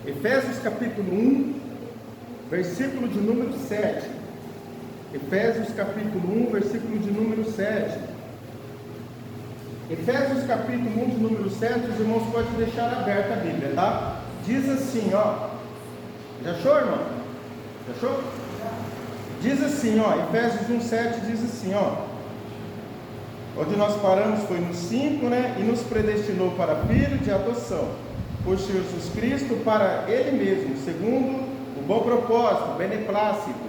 Efésios capítulo 1, versículo de número 7. Efésios capítulo 1, versículo de número 7. Efésios capítulo 1, de número 7, os irmãos podem deixar aberta a Bíblia, tá? Diz assim, ó. Já achou, irmão? Já achou? Diz assim, ó, Efésios 1, 7 diz assim, ó. Onde nós paramos foi no 5, né? E nos predestinou para filho de adoção, por Senhor Jesus Cristo, para Ele mesmo, segundo o bom propósito, beneplácito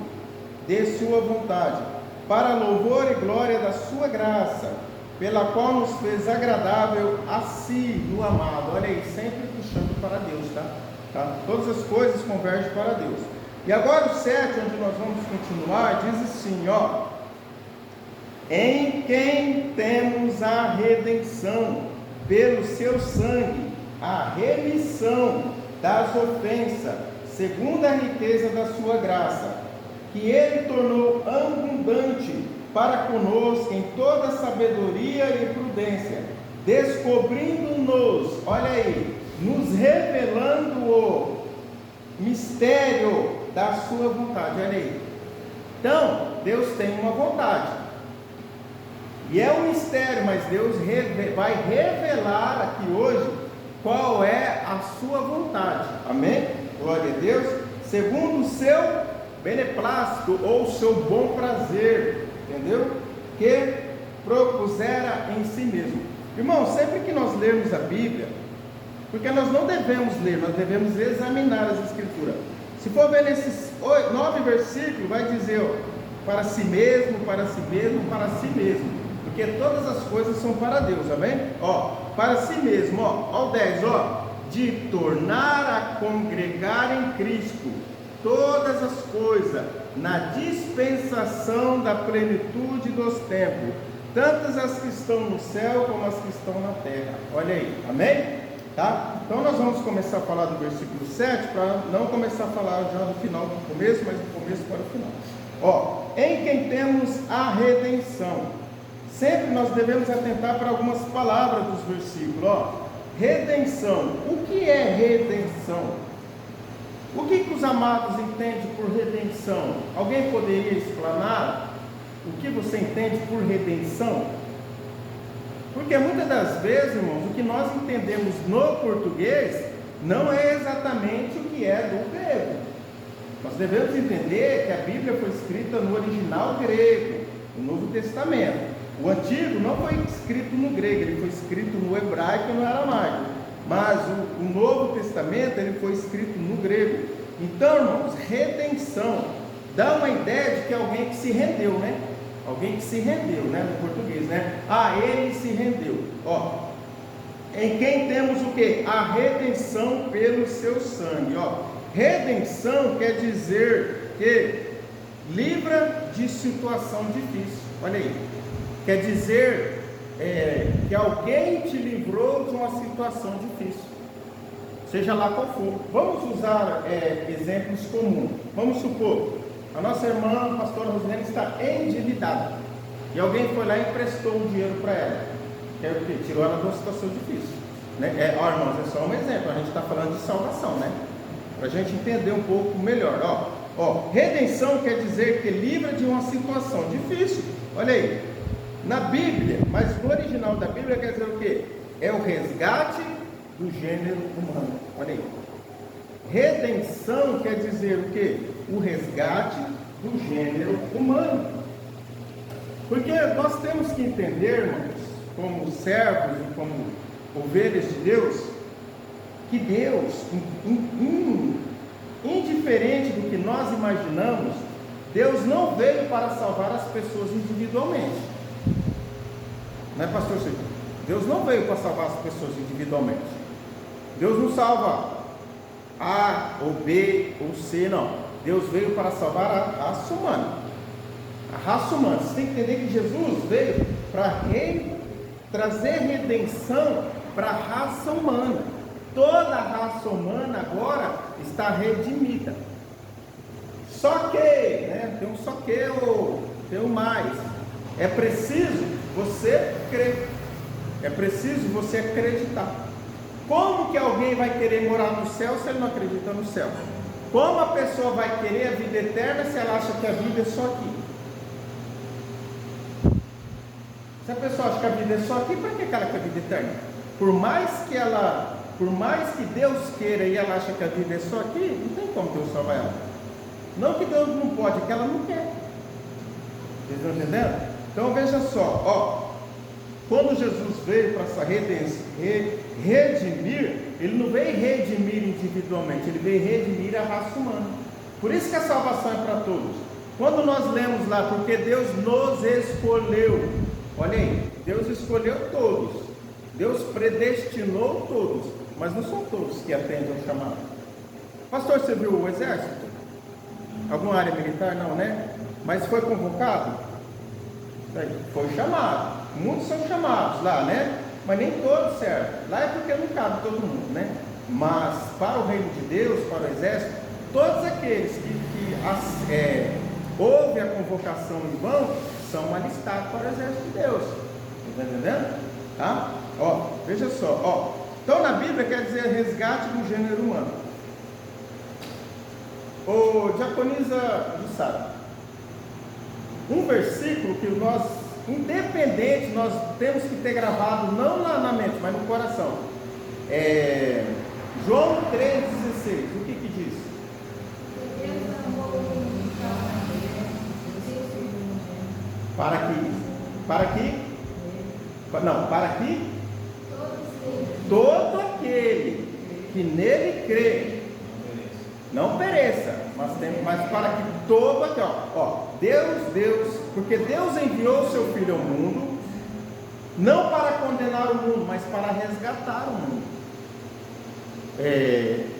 de sua vontade, para louvor e glória da sua graça, pela qual nos fez agradável a si, no amado. Olha aí, sempre puxando para Deus, tá? Todas as coisas convergem para Deus. E agora o 7, onde nós vamos continuar, diz assim, ó: em quem temos a redenção, pelo seu sangue, a remissão das ofensas, segundo a riqueza da sua graça, que Ele tornou abundante para conosco em toda sabedoria e prudência, descobrindo-nos, olha aí, nos revelando o mistério da sua vontade. Olha aí. Então, Deus tem uma vontade, e é um mistério, mas Deus vai revelar aqui hoje qual é a sua vontade. Amém? Glória a Deus. Segundo o seu beneplácito, ou o seu bom prazer, entendeu? Que propusera em si mesmo. Irmão, sempre que nós lermos a Bíblia, porque nós não devemos ler, nós devemos examinar as Escrituras. Se for ver nesses 9 versículos, vai dizer, ó, para si mesmo, para si mesmo, para si mesmo, porque todas as coisas são para Deus, amém? Ó, para si mesmo, ó, o 10, ó, de tornar a congregar em Cristo todas as coisas, na dispensação da plenitude dos tempos, tantas as que estão no céu como as que estão na terra. Olha aí, amém? Tá? Então nós vamos começar a falar do versículo 7, para não começar a falar já no final do começo, mas do começo para o final. Ó, em quem temos a redenção. Sempre nós devemos atentar para algumas palavras dos versículos. Ó, redenção. O que é redenção? O que os amados entendem por redenção? Alguém poderia explanar o que você entende por redenção? Porque muitas das vezes, irmãos, o que nós entendemos no português não é exatamente o que é do grego. Nós devemos entender que a Bíblia foi escrita no original grego, no Novo Testamento. O Antigo não foi escrito no grego, ele foi escrito no hebraico e no aramaico. Mas o Novo Testamento, ele foi escrito no grego. Então, irmãos, redenção dá uma ideia de que é alguém que se rendeu, né? Alguém que se rendeu, né? No português, né? Ah, ele se rendeu. Ó, em quem temos o quê? A redenção pelo seu sangue. Ó, redenção quer dizer que livra de situação difícil. Olha aí. Quer dizer que alguém te livrou de uma situação difícil, seja lá qual for. Vamos usar exemplos comuns. Vamos supor, a nossa irmã, a pastora Rosilene, está endividada, e alguém foi lá e emprestou um dinheiro para ela, que é o quê? Tirou ela de uma situação difícil, né? Ó, irmãos, é só um exemplo, a gente está falando de salvação, né? Para a gente entender um pouco melhor. Ó, redenção quer dizer que livra de uma situação difícil. Olha aí, na Bíblia, mas no original da Bíblia quer dizer o quê? É o resgate do gênero humano. Olha aí. Redenção quer dizer o quê? O resgate do gênero humano. Porque nós temos que entender, irmãos, como servos e como ovelhas de Deus, que Deus, indiferente do que nós imaginamos, Deus não veio para salvar as pessoas individualmente. Não é, pastor Chico? Deus não veio para salvar as pessoas individualmente. Deus não salva A ou B ou C, não. Deus veio para salvar a raça humana. A raça humana. Você tem que entender que Jesus veio para trazer redenção para a raça humana. Toda a raça humana agora está redimida. Só que, né, tem um só que ou tem um mais. É preciso você crer. É preciso você acreditar. Como que alguém vai querer morar no céu se ele não acredita no céu? Como a pessoa vai querer a vida eterna se ela acha que a vida é só aqui? Se a pessoa acha que a vida é só aqui, para que ela quer a vida eterna? Por mais que Deus queira e ela acha que a vida é só aqui, não tem como Deus salvar ela. Não que Deus não pode, é que ela não quer. Vocês estão entendendo? Então veja só, ó, quando Jesus veio para essa redimir, ele não veio redimir individualmente, ele veio redimir a raça humana. Por isso que a salvação é para todos. Quando nós lemos lá, porque Deus nos escolheu, olha aí, Deus escolheu todos, Deus predestinou todos, mas não são todos que atendem ao chamado. Pastor, você viu o exército? Alguma área militar? Não, né? Mas foi convocado? Foi chamado. Muitos são chamados lá, né? Mas nem todos servem. Lá é porque não cabe todo mundo, né? Mas para o reino de Deus, para o exército, todos aqueles que ouvem a convocação e vão, são alistados para o exército de Deus. Está entendendo? Tá? Ó, veja só, ó. Então na Bíblia quer dizer resgate do gênero humano. Ô, diaconisa Jussara, um versículo que nós, independente, nós temos que ter gravado, não na mente, mas no coração. João 3,16, o que diz? Para que todo aquele que nele crê não pereça, mas para que todo aqui, ó, Deus, porque Deus enviou o seu Filho ao mundo, não para condenar o mundo, mas para resgatar o mundo.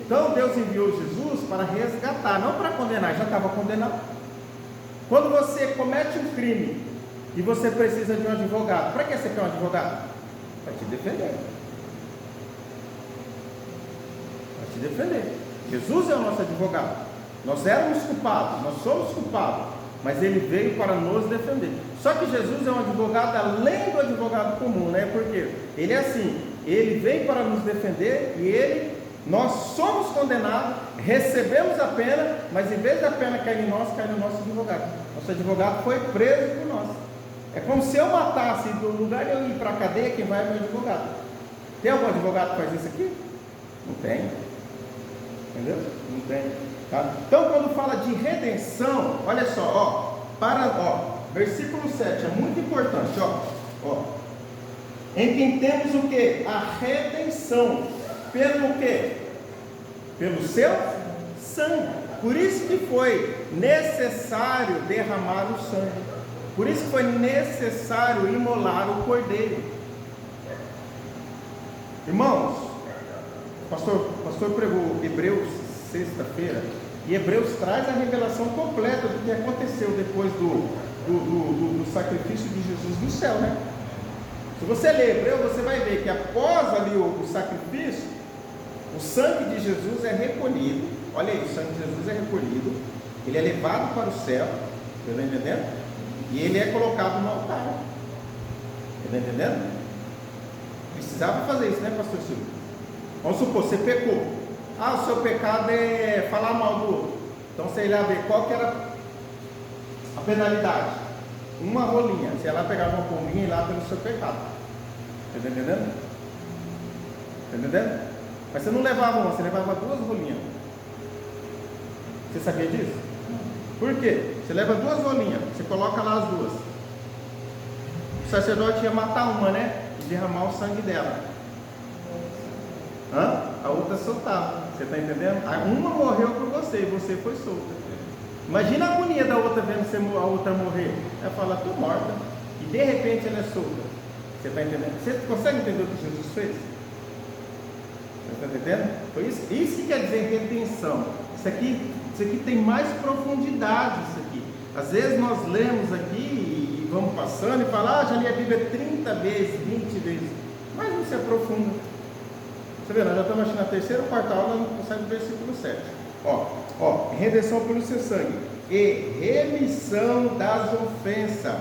Então Deus enviou Jesus para resgatar, não para condenar, já estava condenado. Quando você comete um crime e você precisa de um advogado, para que você quer um advogado? Para te defender. Para te defender. Jesus é o nosso advogado. Nós éramos culpados, nós somos culpados, mas ele veio para nos defender. Só que Jesus é um advogado além do advogado comum, né? Porque ele é assim, ele vem para nos defender e nós somos condenados, recebemos a pena, mas em vez da pena cair em nós, cai no nosso advogado. Nosso advogado foi preso por nós. É como se eu matasse, no lugar de eu ir para a cadeia, quem vai é meu advogado. Tem algum advogado que faz isso aqui? Não tem. Entendeu? Não tem. Tá? Então, quando fala de redenção, olha só, versículo 7, é muito importante, em quem temos o que? A redenção, pelo que? Pelo seu sangue. Por isso que foi necessário derramar o sangue, por isso que foi necessário imolar o cordeiro. Irmãos, o pastor pregou Hebreus sexta-feira, e Hebreus traz a revelação completa do que aconteceu depois do sacrifício de Jesus no céu, né? Se você ler Hebreus, você vai ver que após ali o sacrifício, o sangue de Jesus é recolhido. Olha aí, o sangue de Jesus é recolhido, ele é levado para o céu, você está entendendo? E ele é colocado no altar, você está entendendo? Precisava fazer isso, né, pastor Silvio? Vamos supor, você pecou. O seu pecado é falar mal do outro. Então você ia lá ver qual que era a penalidade. Uma rolinha. Você ia lá pegar uma pombinha e ir lá pelo seu pecado. Está entendendo? Está entendendo? Mas você não levava uma, você levava 2 rolinhas. Você sabia disso? Por quê? Você leva 2 rolinhas, você coloca lá as 2. O sacerdote ia matar uma, né? E derramar o sangue dela. A outra soltava. Você está entendendo? Uma morreu por você e você foi solta. Imagina a agonia da outra vendo a outra morrer. Ela fala, estou morta. E de repente ela é solta. Você está entendendo? Você consegue entender o que Jesus fez? Você está entendendo? Foi isso que quer dizer redenção. Isso aqui tem mais profundidade. Isso aqui. Às vezes nós lemos aqui e vamos passando e falamos, já li a Bíblia 30 vezes, 20 vezes. Mas não se aprofunda. Você vê, nós já estamos na terceira ou quarta aula, não sai do versículo 7. Redenção pelo seu sangue e remissão das ofensas,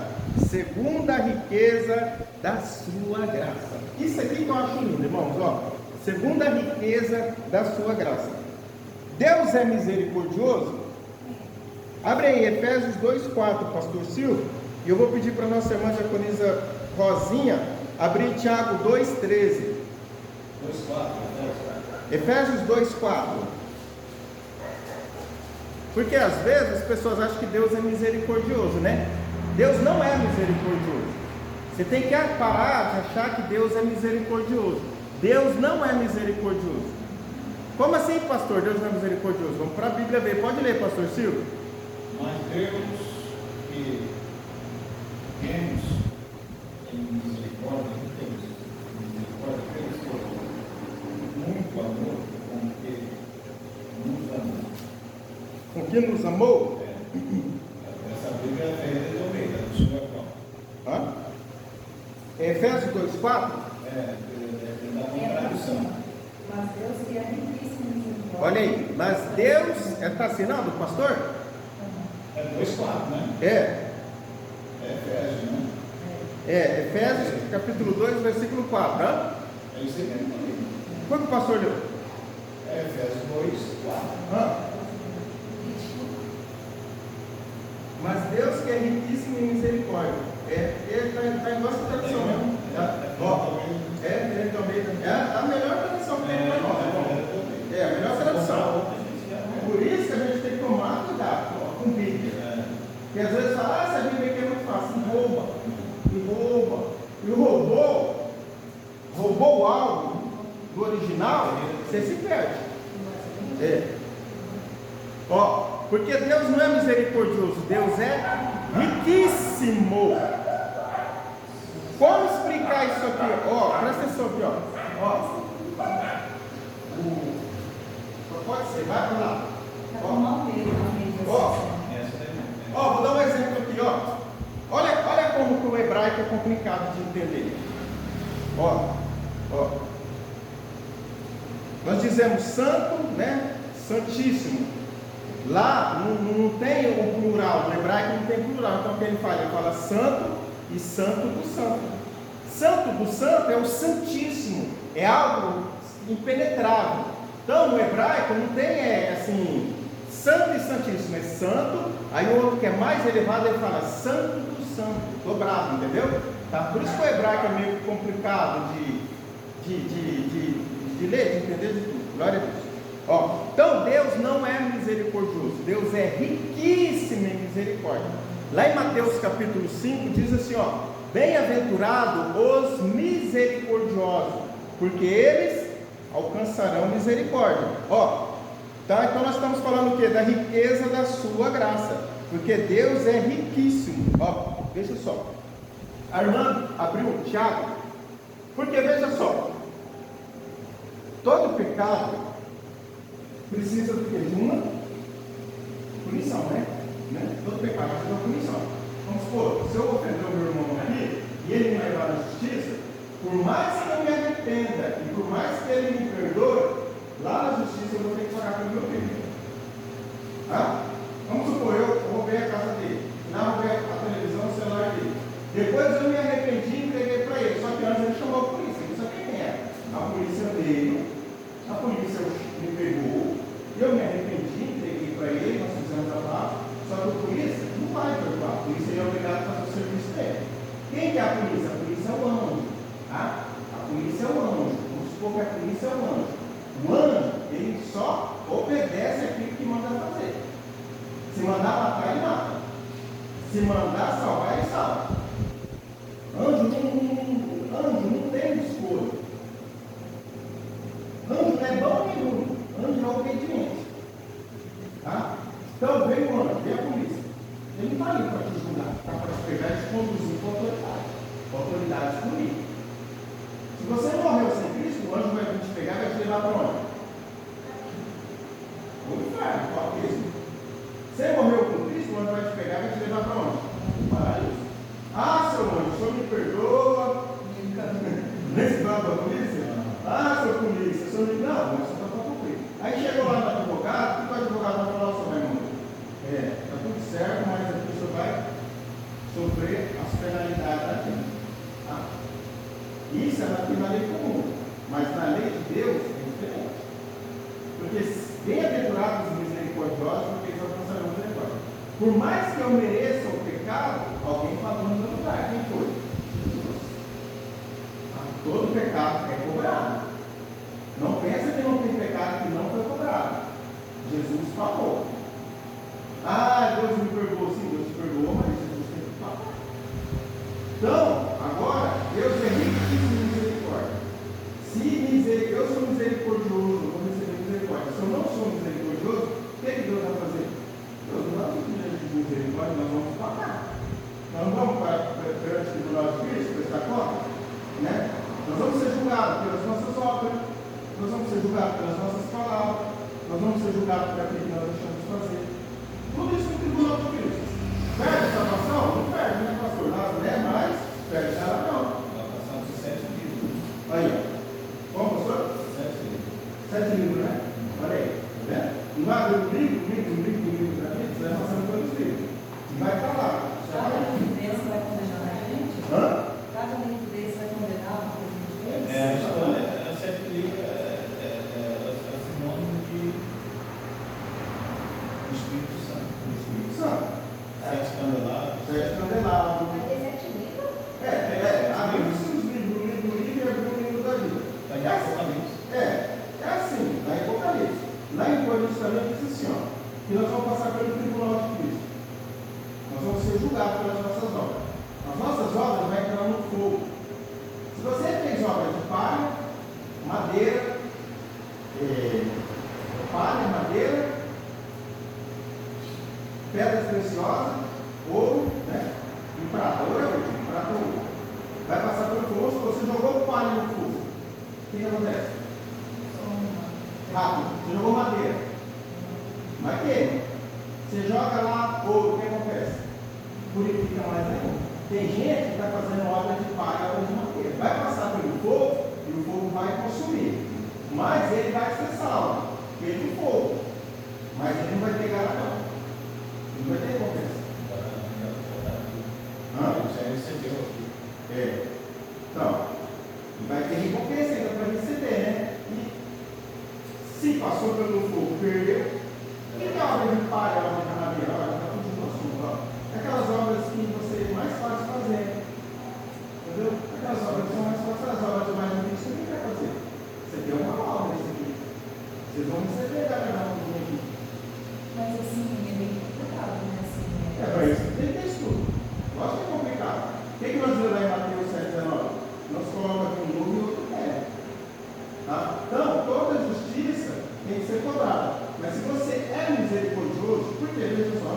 segundo a riqueza da sua graça. Isso aqui que eu acho lindo, irmãos. segundo a riqueza da sua graça. Deus é misericordioso? Abre aí, Efésios 2,4, pastor Silvio, e eu vou pedir para a nossa irmã diaconisa Rosinha abrir Tiago 2,13. 2,4. Efésios 2,4. Porque às vezes as pessoas acham que Deus é misericordioso, né? Deus não é misericordioso. Você tem que parar de achar que Deus é misericordioso. Deus não é misericordioso. Como assim, pastor? Deus não é misericordioso? Vamos para a Bíblia ver. Pode ler, pastor Silvio. Mas Deus, que temos em misericórdia, pelos seus muito amor, com que nos amou. Com que nos amou? Essa Bíblia é feita de Almeida, do Senhor Paulo. Efésios 2,4? Da tradução. Mas Deus que é riquíssimo em misericórdia. Olha aí, mas Deus, está assinado, pastor? É 2,4, né? É Efésios, né? Efésios capítulo 2, versículo 4. É isso aí mesmo também. Quanto o pastor leu? Efésios 2,4. Mas Deus que é riquíssimo em misericórdia. Ele está em nossa tradução mesmo. Ele também. É a melhor tradução que tem para nós. É a melhor tradução. Por isso que a gente tem que tomar cuidado com Bíblia. Porque às vezes fala, essa Bíblia aqui é muito fácil. E roubou algo do original, você se perde. Porque Deus não é misericordioso, Deus é riquíssimo. Como explicar isso aqui? Presta atenção aqui, pode ser, vai para lá. Vou dar um exemplo aqui, Olha como que o hebraico é complicado de entender. Nós dizemos santo, né? Santíssimo. Lá não tem o plural, no hebraico não tem plural. Então o que ele fala? Ele fala santo e santo do santo. Santo do santo é o santíssimo, é algo impenetrável. Então no hebraico não tem assim, santo e santíssimo, é santo, aí o outro que é mais elevado ele fala santo do santo, dobrado, entendeu? Tá? Por isso que o hebraico é meio complicado de ler, de entender de tudo. Glória a Deus. Então Deus não é misericordioso, Deus é riquíssimo em misericórdia. Lá em Mateus capítulo 5 diz assim, bem-aventurados os misericordiosos, porque eles alcançarão misericórdia. Então nós estamos falando o que? Da riqueza da sua graça, porque Deus é riquíssimo. Veja só, Armando abriu Tiago, porque veja só, todo pecado precisa do quê? De uma punição, né? Todo pecado precisa de uma punição. Vamos supor, se eu ofender o meu irmão aqui e ele me levar à justiça, por mais que eu me arrependa e por mais que ele me perdoe, lá na justiça eu vou ter que pagar pelo meu crime. Vamos supor, eu roubei a casa dele, roubei a televisão, o celular dele. Depois eu me arrependi e entreguei para ele, só que antes ele chamou a polícia, ele não sabia quem era. A polícia veio, a polícia me pegou, eu me arrependi, entreguei para ele, nós fizemos a paz, só que a polícia não vai perdoar, a polícia é obrigada a fazer o serviço dele. Quem que é a polícia? A polícia é o anjo. A polícia é o anjo. Vamos supor que a polícia é o anjo. O anjo, ele só obedece aquilo que manda fazer. Se mandar matar, ele mata. Se mandar salvar, ele salva. Anjo não tem escolha. Anjo não é bom nem ruim. Anjo é obediente. Então vem o anjo, vem a polícia. Ele não está ali para te julgar, está para te pegar e te conduzir com autoridade. Com autoridade comigo. Se você morreu sem Cristo, o anjo vai vir te pegar e vai te levar para onde? O inferno, para o abismo. Você morreu com Cristo, o anjo vai te pegar e vai te levar para onde? Paraíso. Seu anjo, o senhor me perdoa. Nesse lado da polícia? Seu polícia, o senhor me não, mas só está para cumprir. Aí chegou lá no advogado, o que o advogado vai falar ao seu irmão? Está tudo certo, mas a pessoa vai sofrer as penalidades daqui. Isso é na lei comum, mas na lei de Deus Bem-aventurados os misericordiosos, porque eles alcançarão misericórdia. Por mais que eu mereça o pecado, alguém pagou no meu lugar. Quem foi? Jesus. Todo pecado é cobrado. Não pensa que não tem pecado que não foi cobrado. Jesus pagou. Ah, Deus me perdoou. Sim, Deus te perdoou, mas Jesus tem que pagar. Então, agora, Deus é riquíssimo em misericórdia. Se eu sou misericordioso, eu vou receber misericórdia. Se eu não sou misericordioso, o que Deus vai fazer? Deus não vai pedir de misericórdia, nós vamos pagar. Nós não vamos perante o tribunal de Cristo prestar conta, né? Nós vamos ser julgados pelas nossas obras, nós vamos ser julgados pelas nossas palavras, nós vamos ser julgados por aquilo que nós deixamos de fazer. Tudo isso no tribunal de Cristo. Perde a salvação? Não perde, né, pastor? Nada, né? Mas perde a salvação. Vai passar de 7 livros. Aí, ó. Como, pastor? 7 livros. 7 livros, né? Olha aí, tá vendo? Não vai abrir um livro para mim, você vai passando pelos livros. E vai para lá. Cada livro desse vai condenar a gente? Hã? Cada livro desse vai condenar o que a gente fez? A história, a 7 livros é sinônimo de Espírito Santo. Espírito Santo. 7 candelabros. 7 candelabros. Vai ter 7 livros? Abriu os livros, o livro e abriu o livro da vida. Está em Apocalipse. É assim, lá em Apocalipse. Lá em Coríntios também diz assim, ó, que nós vamos passar pelo tribunal de Cristo. Nós vamos ser julgados pelas nossas obras. As nossas obras vão entrar no fogo. Se você fez obras de palha, madeira, pedras preciosas, ouro, né? E prata, ouro é útil, prata é ouro. Vai passar pelo fogo, se você jogou palha no fogo, o que acontece? Rápido, você jogou madeira, vai queima. Você joga lá ouro, o que acontece? Purifica mais ainda. Tem gente que está fazendo obra de palha, obra de madeira. Vai passar pelo fogo e o fogo vai consumir. Mas ele vai ser salvo pelo fogo. Mas ele não vai pegar não. Ele não vai ter recompensa. Já recebeu aqui. Então, vai ter recompensa ainda para receber, né? E se passou pelo fogo, perdeu. E que obra de palha, obra de madeira? Olha, está tudo no assunto. Aquelas obras que você mais faz fazer. Entendeu? Aquelas obras que são mais fáceis, as obras mais difíceis, você quer fazer. Você tem uma obra nesse aqui. Vocês vão receber da verdade aqui. Mas assim, é bem complicado, né? Assim, Para isso tem que ter estudo. Lógico que é complicado. O que nós vemos lá em Mateus 7,19? Nós colocamos aqui um novo e outro é. Tá? Então, toda justiça tem que ser cobrada. Mas se você é misericordioso, por que? Veja só,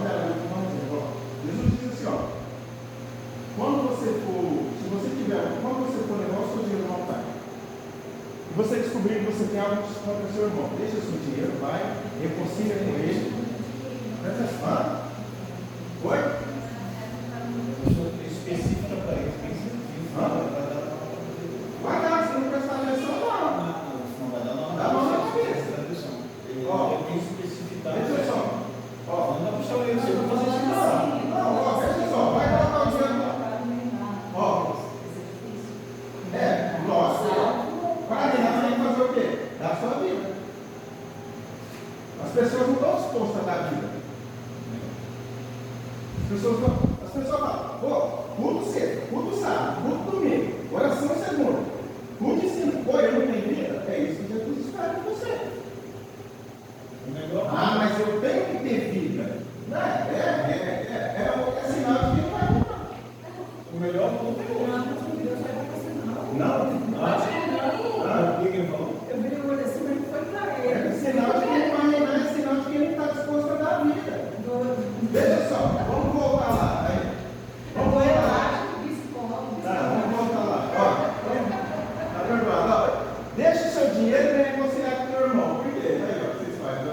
Jesus diz assim, ó, quando você for levar o seu dinheiro no altar, e você descobrir que você tem algo contra o seu irmão, deixa o seu dinheiro, vai, reconcilia com ele. Oi? Específica para isso. Vai dar, se não prestar atenção, não. Não vai dar não. Dá a mão na cabeça. Ele tem especificado. Deixa só. Ó, Não dá para chamar ele, você vai fazer isso. não, veja só, vai colocar o dinheiro lá. Ó, lógico. Para mim, nós temos que fazer o quê? Dar a sua vida. As pessoas não estão dispostas a dar a vida. As pessoas falam, culto cedo, culto sábado, culto domingo, oração segunda, culto ensino, eu não tenho vida? É isso que Jesus espera de você. Mas eu tenho que ter vida. Não, é sinal de que não vai mudar. O melhor culto é o outro. Não. O que ele falou? Eu vi o olho assim, mas não foi para ele. É sinal de que ele vai reinar, é sinal de que ele está disposto a dar a vida. Veja só, vamos voltar lá. Vamos voltar lá. Vamos voltar lá. Tá perdoado? Deixa o seu dinheiro e vem reconciliar com o teu irmão. Por quê? Aí, ó, vocês fazem.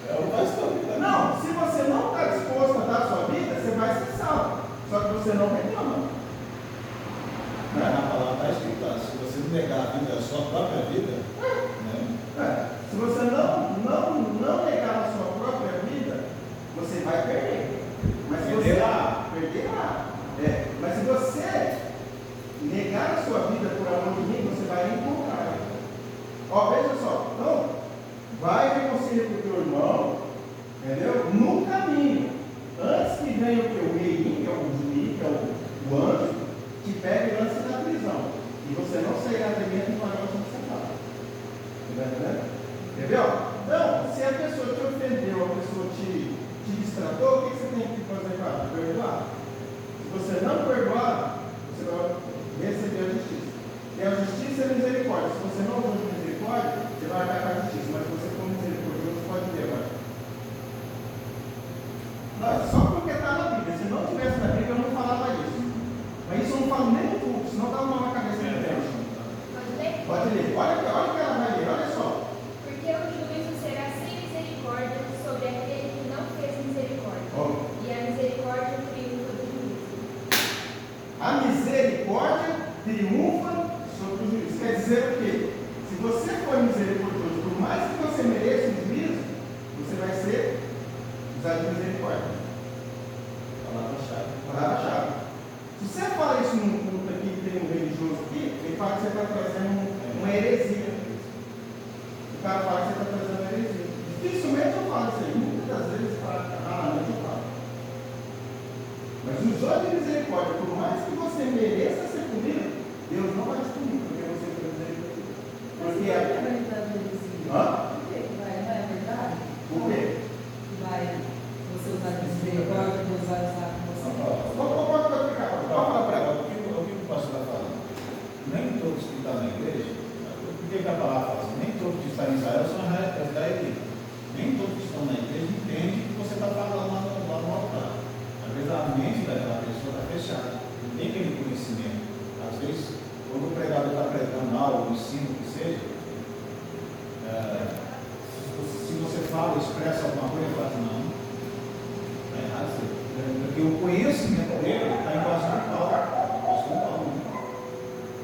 É o pastor. Não, se você não está disposto a dar a sua vida, você vai ser salvo. Só que você não reclama. Na palavra está escrito, se você não negar a vida, a sua própria vida, né? Se você não negar a sua própria vida, você vai perder. Mas se você perderá. Mas se você negar a sua vida por amor de mim, você vai encontrar. Ó, veja só. Então, vai reconciliar auxilia o teu irmão, entendeu? No caminho. Antes que venha o teu rei, que é o juiz, que é o anjo, te pega e lança na prisão. E você não sairá de dentro do pagar o que você fala. Entendeu? Então, se a pessoa te ofendeu, a pessoa te distratou, o que você tem que fazer para ela? Perdoar. Se você não perdoar, você vai receber a justiça. E a justiça é misericórdia. Se você não usa misericórdia, você vai arcar com a justiça. Mas se você for misericordioso, pode ter, vai. Não, é só porque está na Bíblia. Se não tivesse na Bíblia, eu não falava isso. Mas isso eu não falo nem no culto, senão dá uma na cabeça de Deus. Pode ler? Pode ler. Olha que ela vai ler, olha só. Porque o juízo será sem misericórdia sobre aquele que não fez misericórdia. Ó. E a misericórdia triunfa do juízo. A misericórdia triunfa sobre o juízo. Quer dizer o quê? Se você for misericordioso, por mais que você mereça o juízo, você vai ser usado de misericórdia. Palavra-chave. Palavra-chave. Se você fala isso num culto aqui que tem um religioso aqui, ele fala que você está trazendo uma heresia. O cara fala que você está trazendo uma heresia. Dificilmente eu falo isso aí. Muitas das vezes raramente eu falo. Mas usou de misericórdia, por mais que você mereça ser punido, Deus não vai te punir, porque você foi misericórdia. Porque é é. verdade isso. Hã? Por quê? Não é verdade? Por quê? Vai você usar de misericórdia, Deus vai usar com você. Pode explicar, pode falar para ela. O que o pastor está falando? Nem todos que estão na igreja, por que a palavra fala assim? Nem todos que estão em Israel são israelitas. Nem todos que estão na igreja entendem o que você está falando lá no altar. Às vezes a mente daquela pessoa está fechada, não tem aquele conhecimento. Às vezes, quando o pregador está pregando algo, o ensino que seja, se você fala, expressa alguma coisa, ele fala assim, não, está errado isso. Porque o conhecimento dele está em base do Paulo. Apóstolo Paulo.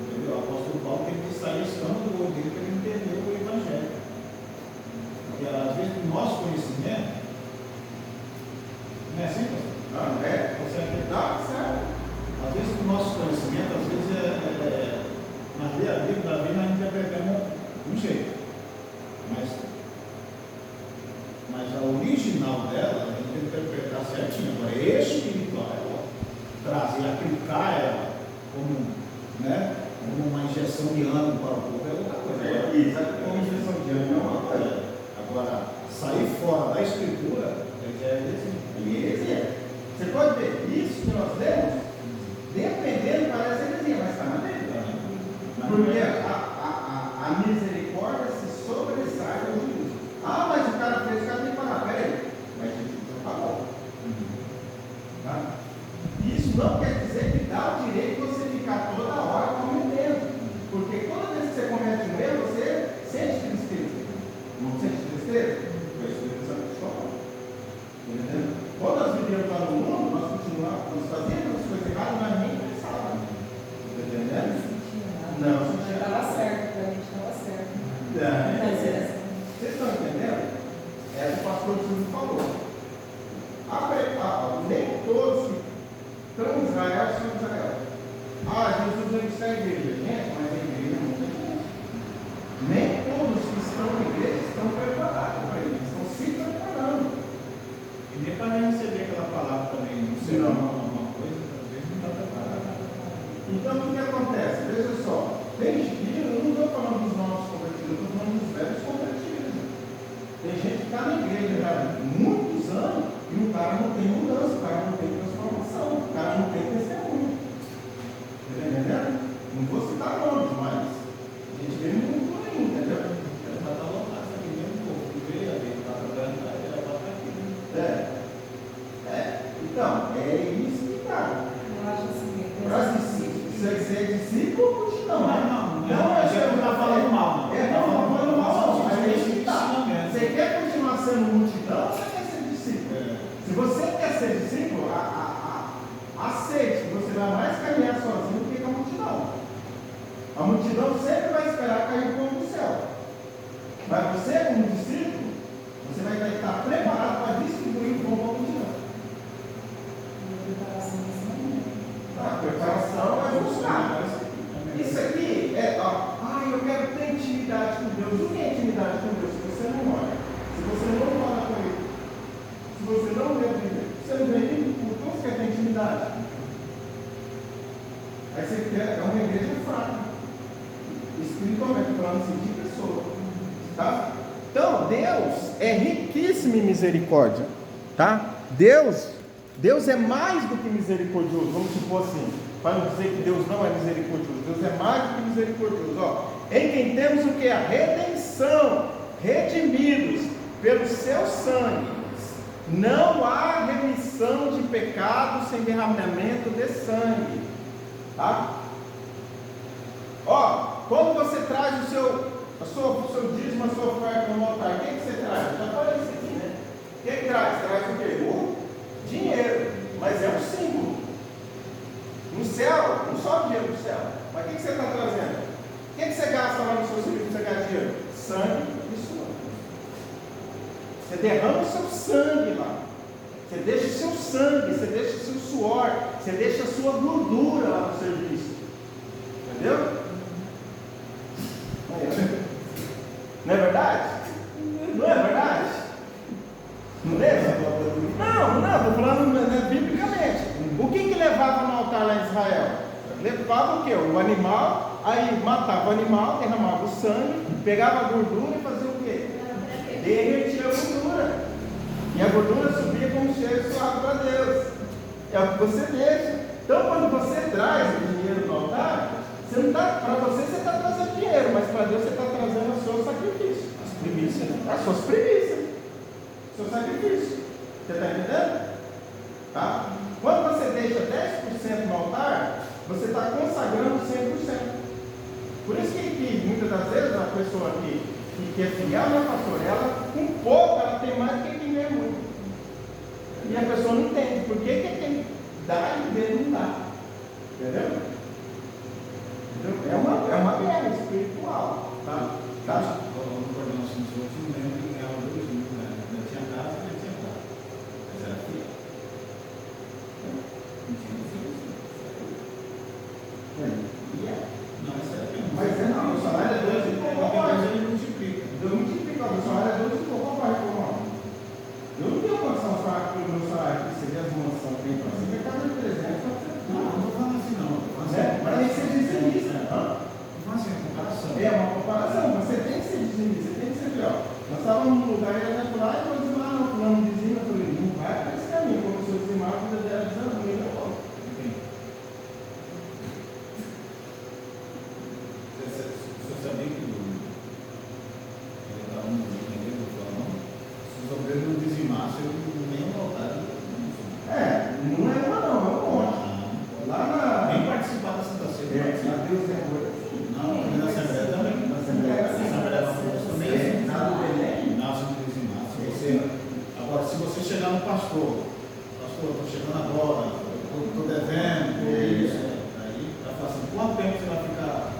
Entendeu? O apóstolo Paulo teve que sair escama do olho dele para ele entender o Evangelho. Porque às vezes o nosso conhecimento não é assim, pastor? Não, é? Você acredita? Não, certo. Às vezes o nosso conhecimento, às vezes na Bíblia nós interpretamos de um jeito. Mas a original dela, a gente tem que interpretar certinho. Agora, espiritual, trazer, aplicar ela como uma injeção de ânimo para o povo é outra coisa. Exatamente, como injeção de ânimo é uma coisa. Agora, sair fora da escritura é Heresia. Você pode ver, isso que nós temos, dependendo, parece heresia, mas está na Bíblia. Porque a misericórdia se sobressai ao juízo. Ah, mas o cara fez, o cara tem que pagar. Peraí, mas Jesus pagou. Tá? Isso não quer dizer que dá o direito de você ficar toda hora cometendo. Porque toda vez que você comete um erro, você sente tristeza. Não sente tristeza? O Espírito Santo te toma. Entendeu? Quando nós vivíamos lá no mundo, nós continuávamos, nós fazíamos as coisas erradas, mas nem pensávamos. Entendeu? Não, Mas estava certo, para a gente estava certo. Vocês estão entendendo? É o que o pastor Júlio falou. Nem todos que estão em Israel são de Israel. Jesus não está na igreja. Gente, mas a igreja não tem gente. Nem todos que estão na igreja estão preparados para isso. Estão se preparando. E nem para receber aquela palavra também, não sei alguma coisa, às vezes não está preparado. Então, o que acontece? Veja só. Tem gente, eu não estou falando dos novos convertidos, eu estou falando dos velhos convertidos. Tem gente que está na igreja já há muitos anos e o cara não tem mudança, o cara não tem transformação, o cara não tem testemunho. Está entendendo? Não vou citar nomes, mas a gente vê muito por aí, entendeu? Ela vai estar lotada aqui mesmo, o povo que veio, a gente está trabalhando, ela vai estar aqui. Então, é isso que está. Eu acho assim, Para ser discípulo, não. A gente não está falando mal, não. Não está falando mal, não. Mas é isso que está. Ensinamento. Você quer continuar sendo multidão ou você quer ser discípulo? Se você quer ser discípulo, a Deus é riquíssimo em misericórdia, tá? Deus é mais do que misericordioso, vamos supor assim, para não dizer que Deus não é misericordioso. Deus é mais do que misericordioso, ó. Em quem temos o que? A redenção, redimidos pelo seu sangue. Não há remissão de pecados sem derramamento de sangue, tá? Ó, quando você traz o seu dízimo, a sua oferta no altar, o que você traz? Já falei isso aqui, né? O que traz? Traz o quê? O dinheiro, mas é um símbolo. No céu, não só dinheiro do céu, mas o que você está trazendo? O que você gasta lá no seu serviço para você ganhar dinheiro? Sangue e suor. Você derrama o seu sangue lá. Você deixa o seu sangue, você deixa o seu suor, você deixa a sua gordura lá no serviço. Entendeu? Não é verdade? Não é verdade? Não é? Não, estou falando biblicamente. O que levava no altar lá em Israel? Levava o quê? O animal, aí matava o animal, derramava o sangue, pegava a gordura e fazia o quê? Derretia a gordura. E a gordura subia como cheiro suave para Deus. É o que você deixa. Então, quando você traz o dinheiro no altar, para você está trazendo dinheiro, mas para Deus você está trazendo o seu sacrifício. As primícias. As suas primícias. O seu sacrifício. Você está entendendo? Tá? Quando você deixa 10% no altar, você está consagrando 100%. Por isso que muitas das vezes a pessoa que é fiel, né, pastor? Ela, com pouco, ela tem mais do que quem ganha muito. E a pessoa não entende por que quem dá e quem não dá. Entendeu? É uma guerra espiritual. Tá? No coordenação dos outros, não lembro que ganhava 2 mil, né? Não tinha casa, não tinha casa. Mas era fiel. Não tinha diferença. Não, isso é bem. Mas não, o salário é 2 e pouco. Ele multiplica. Deus multiplica, o salário é 2 e pouco para reformar. Eu não tenho condição de falar que o meu salário que seria as mansões que tem para ser mercado de 300. Não estou falando assim, não. Mas tem que ser dizimista. Não assim, é comparação. É uma comparação, mas você tem que ser dizimista, você tem que ser fiel. Nós estávamos num lugar, ele ia lá e falou assim: ah, não, fulano dizima. Eu falei: não vai para esse caminho, começou a dizimar, a vida dela desandou, e eu volto. Você sabia que ele estava no meio do falando? Se os obreiros não dizimassem, eu nem voltar. Não é uma não, é um monte. Lá na. Nem participar da Santa Ceia. Na Deus é coisa. Não, na Assembleia também. Na Assembleia também. Na do Belém? Nasce de dizimar. Agora, se você chegar no pastor, estou chegando agora, estou devendo, isso, aí vai falar assim: quanto tempo você vai ficar?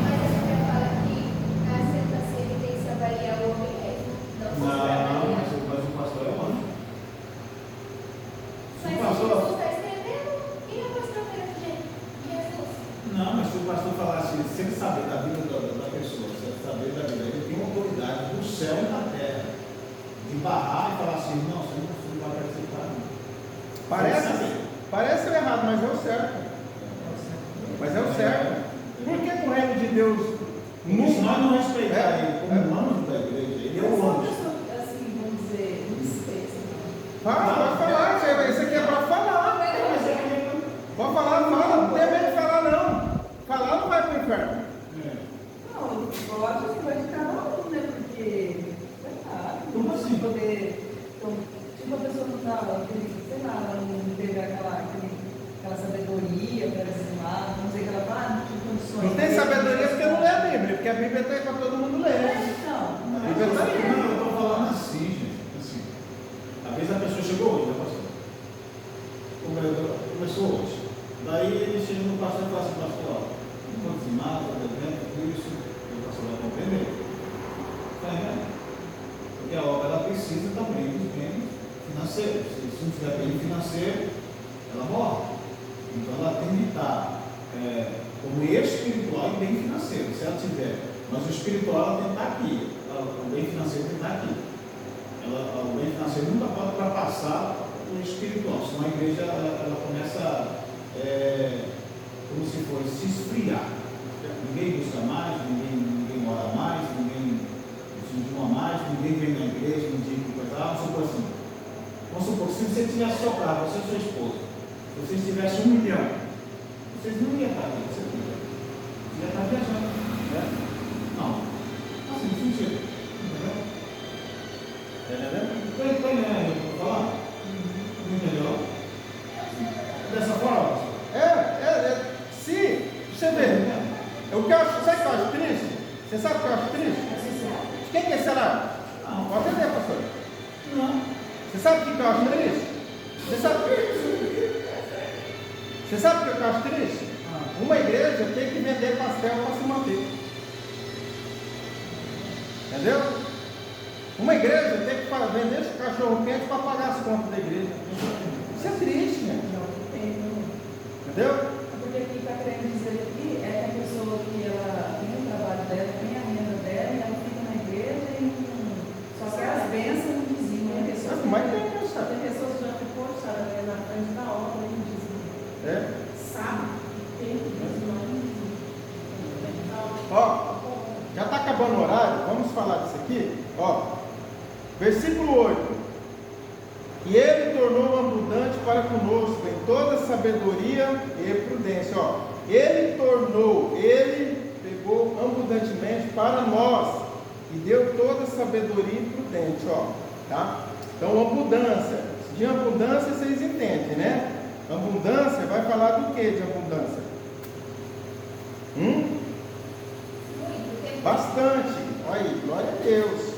Mas a senhora fala que na Santa Ceia tem que se avaliar o homem mesmo. Não se avaliar. Mas o pastor é homem. Mas O pastor. Jesus está escrevendo e o pastor querendo de Jesus. Não, mas se o pastor falasse, se ele saber da vida da pessoa, se ele saber da vida, ele tem uma autoridade do céu e da terra de barrar e falar assim: não, você não vai participar. Parece errado, mas é o certo. Mas é o certo. Por que o reino de Deus Se nós não respeitar ele como anjo da igreja, ele é o anjo. Assim, vamos dizer, não sei. Pode falar, isso aqui é para falar. Pode falar, fala, não tem medo de falar não. Falar não vai para o inferno. Não, pode, assim, vai de cada um, né? Porque, Como assim? Poder, então, tipo, a pessoa não estava, sei lá, ela não teve aquela sabedoria para dizimar, não sei o que ela fala, não tinha condições. Não tem sabedoria porque não lê a Bíblia, porque a Bíblia está aí para todo mundo ler. Não, A Bíblia está aí. Não, eu estou falando assim, gente. Assim, às vezes a pessoa chegou hoje, né, pastor? Começou hoje. Daí ele chega no pastor e fala assim: pastor, ó, não estou dizimado, estou devendo, tudo isso. E o pastor vai compreender. Está entendendo? Porque a obra ela precisa também dos bens financeiros. Se não tiver bem financeiro, ela morre. Então ela tem que estar como espiritual e bem financeiro. Se ela tiver, mas o espiritual ela tem que estar aqui. O bem financeiro tem que estar aqui. O bem financeiro nunca pode ultrapassar o espiritual, senão a igreja ela começa como se fosse se esfriar. ninguém vem na igreja, não digo coisa. Vamos supor assim. Vamos supor que se você tivesse sobrado, você e sua esposa, se vocês tivessem 1 milhão, vocês não iam estar aqui, você ia estar viajando, né? Não. Assim, não funciona. Entendeu? Está entendendo o que eu vou falar? Não entendeu? Dessa forma? Se você vê, sabe o que eu acho triste? Você sabe o que eu acho triste? De quem que é esse salário? Não. Pode entender, pastor. Não. Você sabe o que eu acho triste? Você sabe o que eu acho triste? Uma igreja tem que vender pastel para se manter. Entendeu? Uma igreja tem que vender esse cachorro quente para pagar as contas da igreja. Isso é triste, né? Entendeu? Porque o que está querendo dizer aqui é que a pessoa que ela tem o trabalho dela, tem a renda dela, e ela fica na igreja e só que as bênçãos não dizimam. Tem pessoas que já ficou, sabe, na frente da obra e não dizimam. Sabe? Tem que dizimar, não dizimam. Ó, já está acabando o horário, vamos falar disso aqui. Ó, versículo 8. E ele tornou abundante para conosco em toda sabedoria e prudência. Ó, ele pegou abundantemente para nós e deu toda sabedoria e prudência. Ó, tá? Então, abundância. De abundância vocês entendem, né? Abundância vai falar do que de abundância? Bastante. Olha aí, glória a Deus.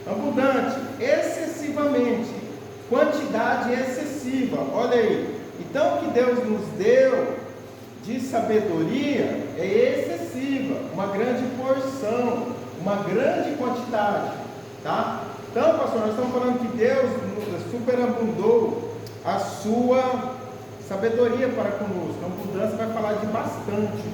Abundante, excessivamente. Quantidade excessiva, olha aí. Então, o que Deus nos deu de sabedoria é excessiva, uma grande porção, uma grande quantidade, tá? Então, pastor, nós estamos falando que Deus superabundou a sua sabedoria para conosco. A abundância vai falar de bastante,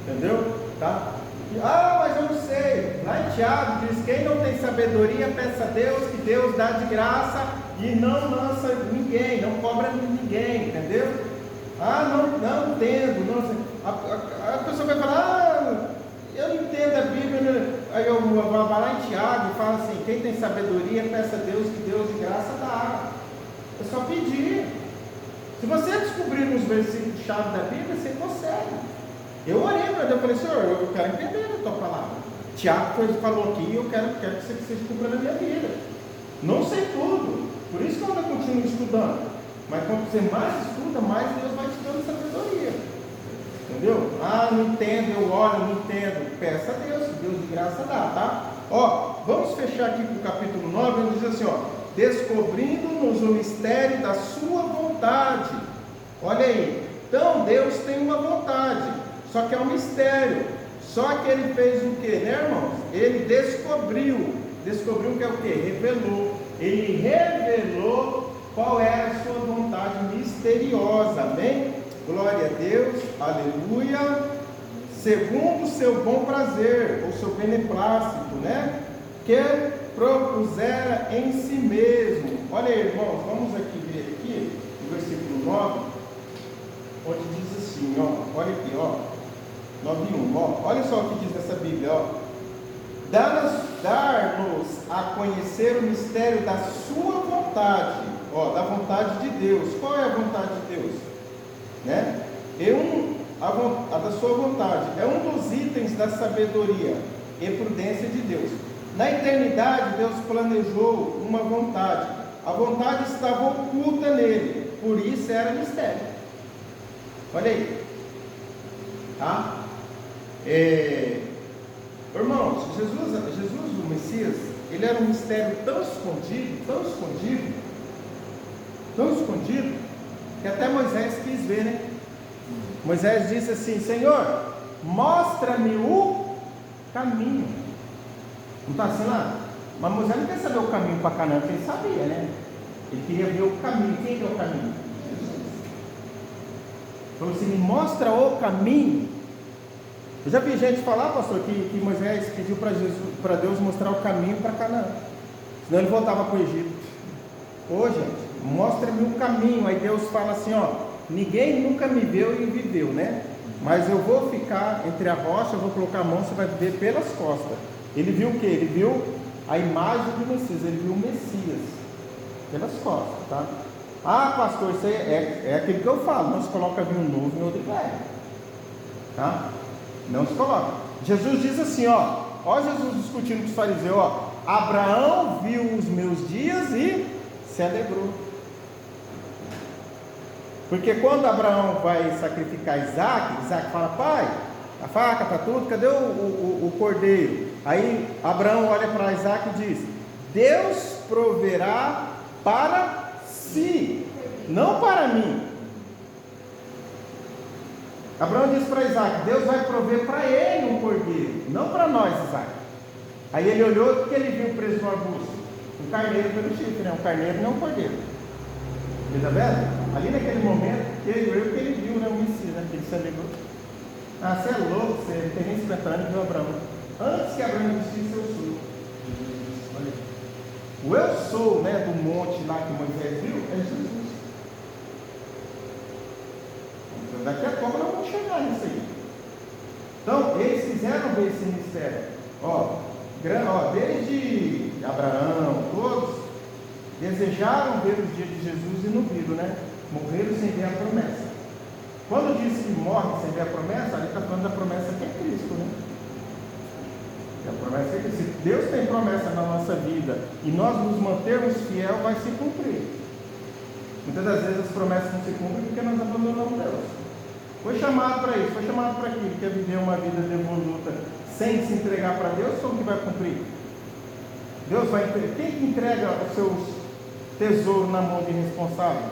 entendeu? Tá? Mas eu não sei. Lá em Tiago diz: quem não tem sabedoria, peça a Deus, que Deus dá de graça e não lança ninguém, não cobra ninguém, entendeu? Não entendo. Não, a pessoa vai falar: eu não entendo a Bíblia. Aí eu vou lá em Tiago e falo assim: quem tem sabedoria, peça a Deus, que Deus de graça dá. É só pedir. Se você descobrir nos versículos-chave da Bíblia, você consegue. Eu orei para Deus, eu falei: Senhor, eu quero entender a tua palavra. Tiago falou aqui, eu quero que você cumpra na minha vida. Não sei tudo, por isso que eu ainda continuo estudando. Mas quando você mais estuda, mais Deus vai te dando sabedoria. Entendeu? Não entendo, eu oro, não entendo. Peça a Deus, que Deus de graça dá, tá? Ó, vamos fechar aqui com o capítulo 9, onde diz assim, ó: descobrindo-nos o mistério da sua vontade. Olha aí, então Deus tem uma vontade. Só que é um mistério. Só que ele fez o que, né, irmãos? Ele descobriu. Descobriu que é o que? Revelou. Ele revelou qual era a sua vontade misteriosa. Amém? Glória a Deus. Aleluia. Segundo o seu bom prazer, ou seu beneplácito, né? Que propusera em si mesmo. Olha aí, irmãos, vamos aqui ver aqui, no versículo 9, onde diz assim, ó, olha aqui, ó. 9:1, ó, olha só o que diz nessa Bíblia, ó: dar-nos a conhecer o mistério da sua vontade, ó, da vontade de Deus. Qual é a vontade de Deus? Né? A da sua vontade é um dos itens da sabedoria e prudência de Deus. Na eternidade, Deus planejou uma vontade. A vontade estava oculta nele, por isso era mistério. Olha aí, tá? Irmãos, Jesus, o Messias, ele era um mistério tão escondido, que até Moisés quis ver, né? Moisés disse assim: Senhor, mostra-me o caminho. Não está assim lá? Mas Moisés não quer saber o caminho para Canaã, porque ele sabia, né? Ele queria ver o caminho. Quem é o caminho? Jesus. Falou assim: me mostra o caminho. Eu já vi gente falar, pastor, que Moisés pediu para Deus mostrar o caminho para Canaã, senão ele voltava para o Egito. Ô gente, mostra-me o caminho. Aí Deus fala assim, ó: ninguém nunca me viu e viveu, né? Mas eu vou ficar entre a rocha, eu vou colocar a mão, você vai ver pelas costas. Ele viu o que? Ele viu a imagem do Messias, ele viu o Messias pelas costas, tá? Ah, pastor, isso aí é aquilo que eu falo, não se coloca vinho novo em outro velho, tá? Não se coloca. Jesus diz assim, ó Jesus discutindo com os fariseus, ó: Abraão viu os meus dias e se alegrou. Porque quando Abraão vai sacrificar Isaac fala: pai, a faca está tudo, cadê o cordeiro? Aí Abraão olha para Isaac e diz: Deus proverá para si, não para mim. Abraão disse para Isaac: Deus vai prover para ele um cordeiro, não para nós, Isaac. Aí ele olhou, porque ele viu preso no arbusto? Um carneiro pelo chifre, né? Um carneiro não um cordeiro. Está vendo? Ali naquele momento, ele viu, né? O Messias, né? Que ele se alegrou. Ah, você é louco, você não tem nem 50 anos, viu, Abraão? Antes que Abraão existisse, eu sou. Olha. O eu sou, né? Do monte lá que Moisés viu, é Jesus. Então, daqui a pouco nós vamos chegar nisso aí. Então, eles quiseram ver esse mistério. Desde Abraão, todos desejaram ver os dias de Jesus e não viram, né? Morreram sem ver a promessa. Quando diz que morre sem ver a promessa, ali está falando da promessa que é Cristo, né? E a promessa é que se Deus tem promessa na nossa vida e nós nos mantermos fiel, vai se cumprir. Muitas das vezes as promessas não se cumprem porque nós abandonamos Deus. Foi chamado para isso, foi chamado para aquilo, quer viver uma vida devoluta sem se entregar para Deus, como que vai cumprir? Deus vai entregar. Quem que entrega os seus tesouros na mão de irresponsável?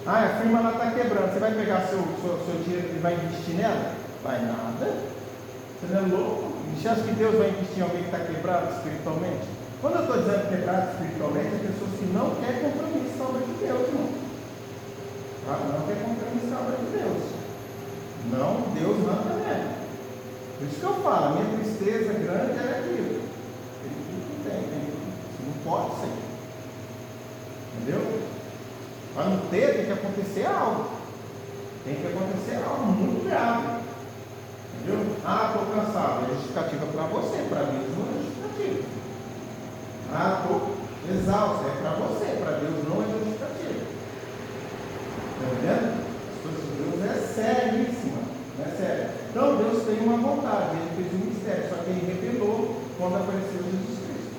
Ah, a firma lá está quebrando, você vai pegar seu dinheiro e vai investir nela? Vai nada. Você não é louco? Você acha que Deus vai investir em alguém que está quebrado espiritualmente? Quando eu estou dizendo quebrado espiritualmente, é pessoas que não querem compromisso com a obra de Deus, irmão. Não quer compromisso com a obra de Deus. Não, Deus não quer. Por isso que eu falo, a minha tristeza grande é aquilo. Não pode ser. Entendeu? Para não ter, tem que acontecer algo. Tem que acontecer algo muito grave. Entendeu? Ah, estou cansado. É justificativa para você, para Deus não é justificativa. Ah, estou exausto. É para você, para Deus não é justificativa. Está entendendo? As coisas de Deus é seríssima. Não é sério. Então Deus tem uma vontade, ele fez um mistério, só que ele revelou quando apareceu Jesus Cristo.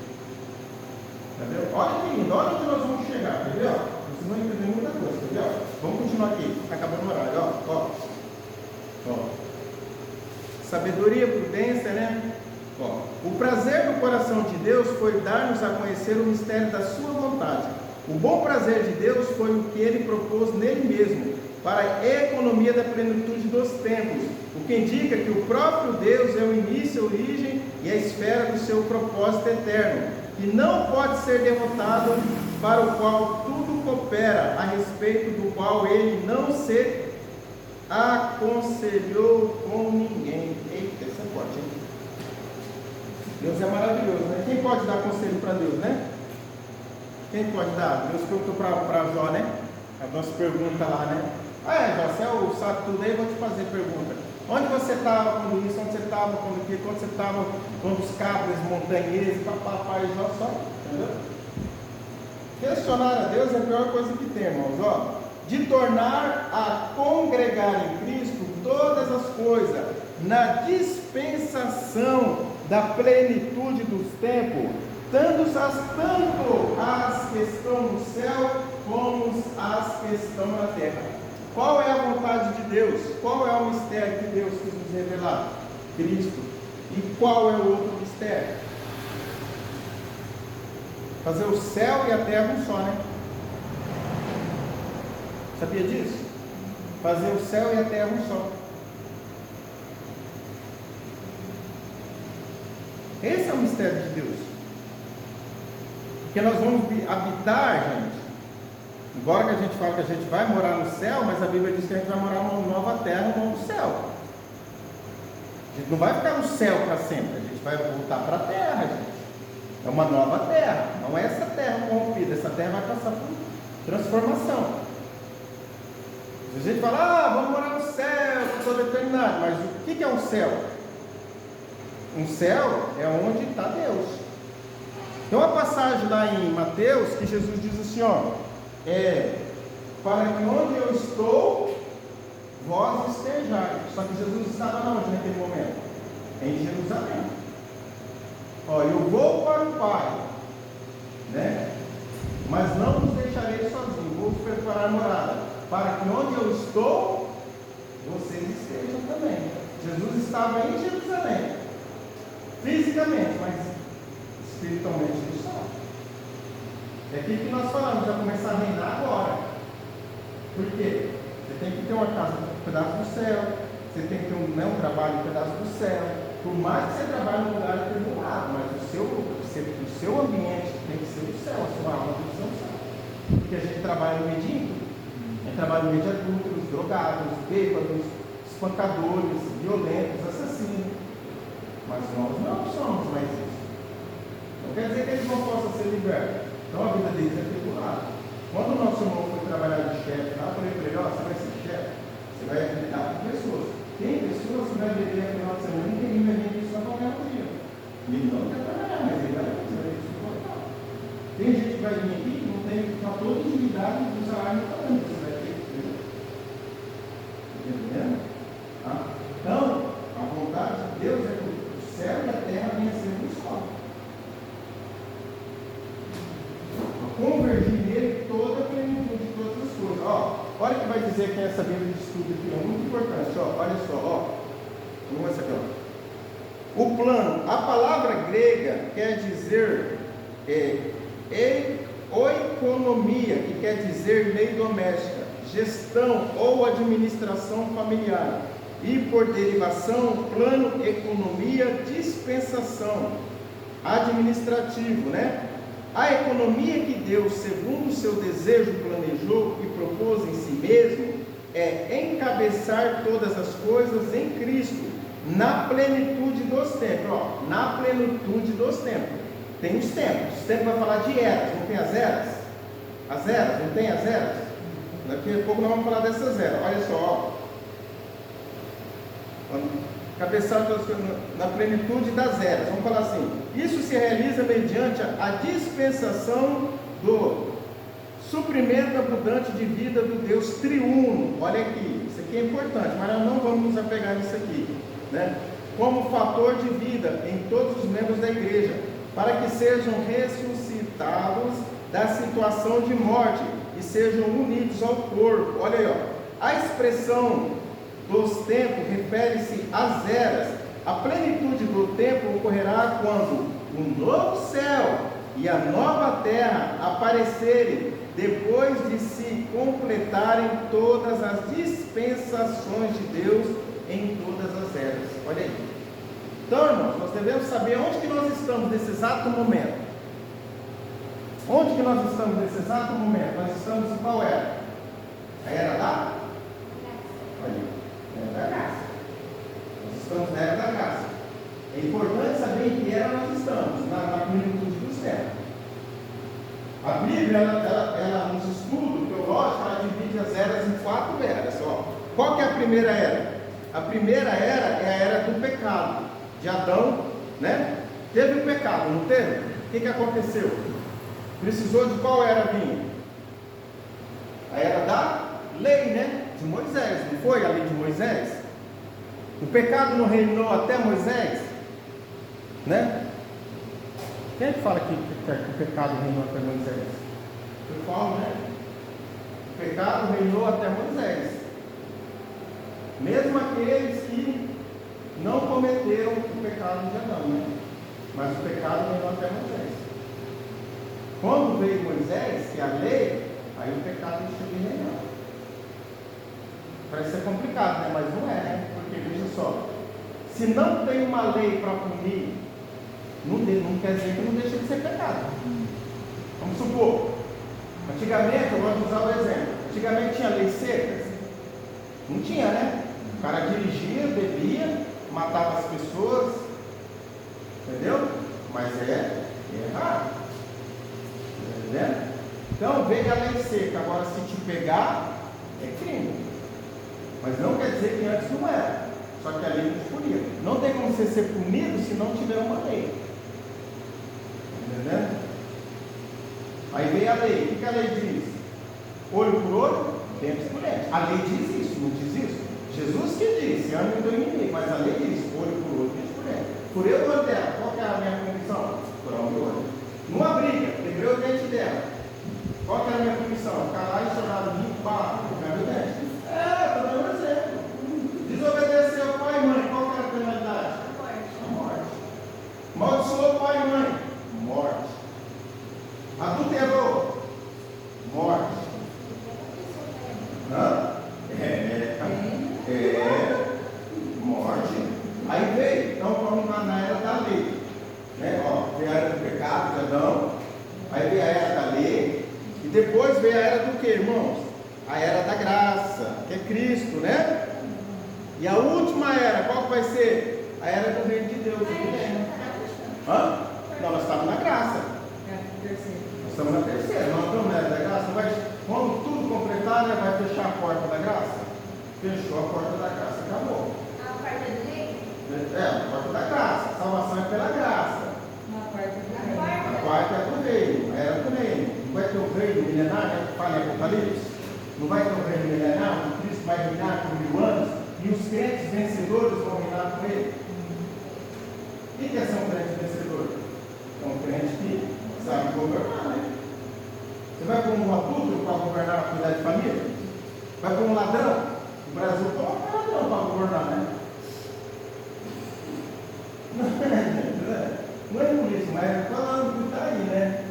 Entendeu? Olha que lindo, olha onde nós vamos chegar, entendeu? Vocês vão entender muita coisa, entendeu? Vamos continuar aqui, está acabando o horário, ó. Sabedoria, prudência, né? O prazer do coração de Deus foi dar-nos a conhecer o mistério da sua vontade. O bom prazer de Deus foi o que ele propôs nele mesmo, para a economia da plenitude dos tempos, o que indica que o próprio Deus é o início, a origem e a esfera do seu propósito eterno, que não pode ser derrotado, para o qual tudo coopera, a respeito do qual ele não se aconselhou com ninguém. Eita, isso é forte, hein? Deus é maravilhoso, né? Quem pode dar conselho para Deus, né? Quem pode dar? Deus perguntou para Jó, né? A nossa pergunta lá, né? Jó, você sabe tudo aí, eu vou te fazer pergunta. Onde você estava quando isso? Onde você estava quando aquilo? Quando você estava quando os cabras montanheses, papai, Jó, só, entendeu? Questionar a Deus é a pior coisa que tem, irmãos, de tornar a congregar em Cristo todas as coisas, na dispensação da plenitude dos tempos, tanto as que estão no céu, como as que estão na terra. Qual é a vontade de Deus? Qual é o mistério que Deus quis nos revelar? Cristo. E qual é o outro mistério? Fazer o céu e a terra um só, né? Sabia disso? Fazer o céu e a terra um só. Esse é o mistério de Deus. Porque nós vamos habitar, gente. Embora que a gente fale que a gente vai morar no céu, mas a Bíblia diz que a gente vai morar numa nova terra, num novo céu. A gente não vai ficar no céu para sempre, a gente vai voltar para a terra, gente. É uma nova terra, não é essa terra corrompida, essa terra vai passar por transformação. Se a gente fala, vamos morar no céu por toda a eternidade, mas o que é um céu? Um céu é onde está Deus. Tem uma passagem lá em Mateus que Jesus diz assim, ó, para que onde eu estou, vós estejais. Só que Jesus estava onde naquele momento? Em Jerusalém. Ó, eu vou para o Pai, né? Mas não vos deixarei sozinho, vou preparar morada, para que onde eu estou, vocês estejam também. Jesus estava em Jerusalém, fisicamente, mas espiritualmente ele estava. É aquilo que nós falamos, já começar a reinar agora. Por quê? Você tem que ter uma casa, um pedaço do céu, você tem que ter um trabalho, um pedaço do céu. Por mais que você trabalhe num lugar determinado, mas o seu ambiente tem que ser o céu, a sua alma tem que ser o céu. Porque a gente trabalha no meio de ímpio, a gente trabalha no meio de adúlteros, drogados, bêbados, espancadores, violentos, assassinos. Mas nós não somos mais isso. Não quer dizer que eles não possam ser libertos. Então a vida deles é tribulada. Quando o nosso irmão foi trabalhar de chefe lá, eu falei para ele, ó, você vai ser chefe, você vai lidar com pessoas. Tem pessoas que vai beber no final de semana e tem vai vir isso a qualquer dia. E ele não quer trabalhar, mas ele vai suportar. Tem gente que vai vir aqui que não tem, está toda intimidade do salário também, você vai ter que ter. Entendendo? Então, a vontade de Deus é que o céu e a terra venham a ser um só. Convergir nele toda a plenitude de todas as coisas. Ó, olha o que vai dizer que essa Bíblia de estudo aqui é muito importante. Ó, olha só, ó. Vamos ver isso aqui, ó. O plano, a palavra grega quer dizer oikonomia, que quer dizer lei doméstica, gestão ou administração familiar. E por derivação, plano, economia, dispensação, administrativo, né? A economia que Deus, segundo o seu desejo, planejou e propôs em si mesmo, é encabeçar todas as coisas em Cristo, na plenitude dos tempos. Ó, na plenitude dos tempos. Tem os tempos. O tempo vai falar de eras, não tem as eras? As eras, não tem as eras? Daqui a pouco nós vamos falar dessas eras. Olha só, ó. Cabeçar todas as coisas na plenitude das eras. Vamos falar assim. Isso se realiza mediante a dispensação do suprimento abundante de vida do Deus triuno. Olha aqui, isso aqui é importante, mas nós não vamos nos apegar nisso aqui, né? Como fator de vida em todos os membros da igreja, para que sejam ressuscitados da situação de morte e sejam unidos ao corpo. Olha aí, ó. A expressão dos tempos refere-se às eras. A plenitude do tempo ocorrerá quando o novo céu e a nova terra aparecerem, depois de se completarem todas as dispensações de Deus em todas as eras. Olha aí. Então, irmãos, nós devemos saber onde que nós estamos nesse exato momento. Onde que nós estamos nesse exato momento? Nós estamos em qual era? A era da? Olha. Da graça. Nós estamos na era da graça. É importante saber em que era nós estamos, na plenitude do céu. A Bíblia, ela nos estudos teológicos, ela divide as eras em 4 eras. Ó. Qual que é a primeira era? A primeira era é a era do pecado, de Adão, né? Teve o pecado, não teve? O que aconteceu? Precisou de qual era vir? A era da lei, né? De Moisés, não foi a lei de Moisés? O pecado não reinou até Moisés, né? Quem é que fala que o pecado reinou até Moisés? Eu falo, né? O pecado reinou até Moisés. Mesmo aqueles que não cometeram o pecado de Adão, né? Mas o pecado reinou até Moisés. Quando veio Moisés, que é a lei, aí o pecado deixou de reinar. Parece ser complicado, né? Mas não é, né? Porque veja só, se não tem uma lei para punir, não quer dizer que não deixa de ser pecado. Vamos supor, antigamente, eu vou usar o exemplo, antigamente tinha leis secas? Não tinha, né? O cara dirigia, bebia, matava as pessoas, entendeu? Mas é errado. Entendeu? Então veio a lei seca, agora se te pegar, é crime. Mas não quer dizer que antes não era. Só que a lei nos punia. Não tem como você ser punido se não tiver uma lei. Entendeu? Aí vem a lei. O que a lei diz? Olho por olho, dente por dente. A lei diz isso, não diz isso? Jesus que disse, ame o teu inimigo, mas a lei diz, olho por olho, dente por dente. Furei o olho dela, qual que é a minha punição? Furar o meu olho. Numa briga, quebrei o dente dela. Qual que era a minha punição? Ficar lá e chorar no rio, pá, quebrar o dente. Estou dando um exemplo. Desobedeceu ao pai e mãe, qual que era a penalidade? A morte. Maldiçoou pai e mãe? Morte. Adulterou? Morte. Hã? Morte. Aí veio, então vamos na era da lei. Né? Ó, veio a era do pecado, perdão. Aí veio a era da lei. E depois veio a era do que, irmãos? A era da graça, que é Cristo, né? E a última era, qual que vai ser? A era do reino de Deus. Hã? Não, nós estamos na graça. Nós estamos na terceira, nós estamos na era da graça. Quando tudo completar, né, vai fechar a porta da graça? Fechou a porta da graça, acabou. A porta do reino? A porta da graça. A salvação é pela graça. A quarta é do reino, a era do reino. Não vai ter o reino milenário, que fala em Apocalipse? Não vai ter o reino milenário, o Cristo vai reinar por 1000 anos e os crentes vencedores vão reinar com ele. O que é ser um crente vencedor? É um crente que sabe governar, né? Você vai pôr um adulto para governar a cuidar de família? Vai pôr um ladrão? O Brasil coloca um ladrão para governar, né? Não é por isso, mas é falando que está aí, né?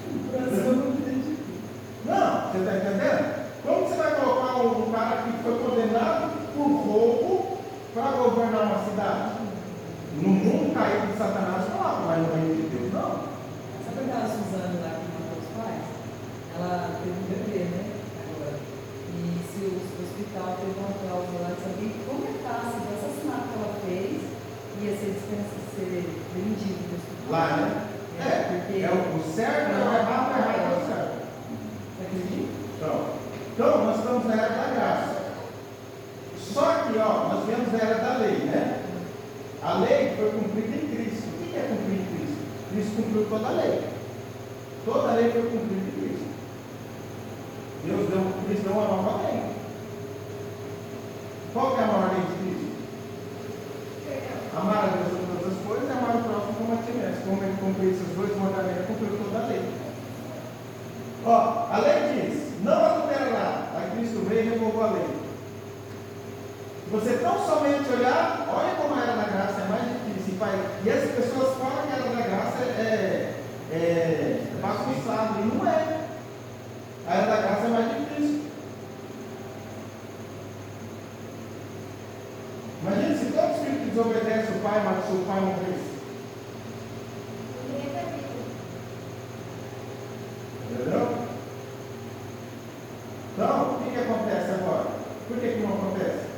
O Brasil não entende. Não, você está entendendo? Como você vai colocar um cara que foi condenado por roubo para governar uma cidade? No mundo caído de Satanás, coloca, mas no reino de Deus não. Sabe aquela Suzane lá que matou os pais? Ela teve um bebê, né? Agora. E se o hospital teve uma cláusula lá de saber que comentasse do assassinato que ela fez, ia ser vendido do hospital. Lá, né? Porque o certo não é errado, é errado é o certo. Acredita? Então, nós estamos na era da graça. Só que, nós vemos a era da lei, né? A lei foi cumprida em Cristo. O que é cumprir em Cristo? Cristo cumpriu toda a lei. Toda a lei foi cumprida em Cristo. Cristo deu uma nova lei. Qual que é a maior lei de Cristo? Amar a Deus sobre todas as coisas e amar o próximo como a ti mesmo. Como ele cumpriu esses dois mandamentos, cumpriu toda a lei. A lei diz, não adulterará. Aí Cristo veio e revogou a lei. Você tão somente olhar, olha como a era da graça é mais difícil, pai. E as pessoas falam que a era da graça é bagunçado, e não é. A era da graça é mais difícil. Imagina se todo filho que desobedece o pai, mas se o pai morresse. Entendeu? Então, o que acontece agora? Por que não acontece?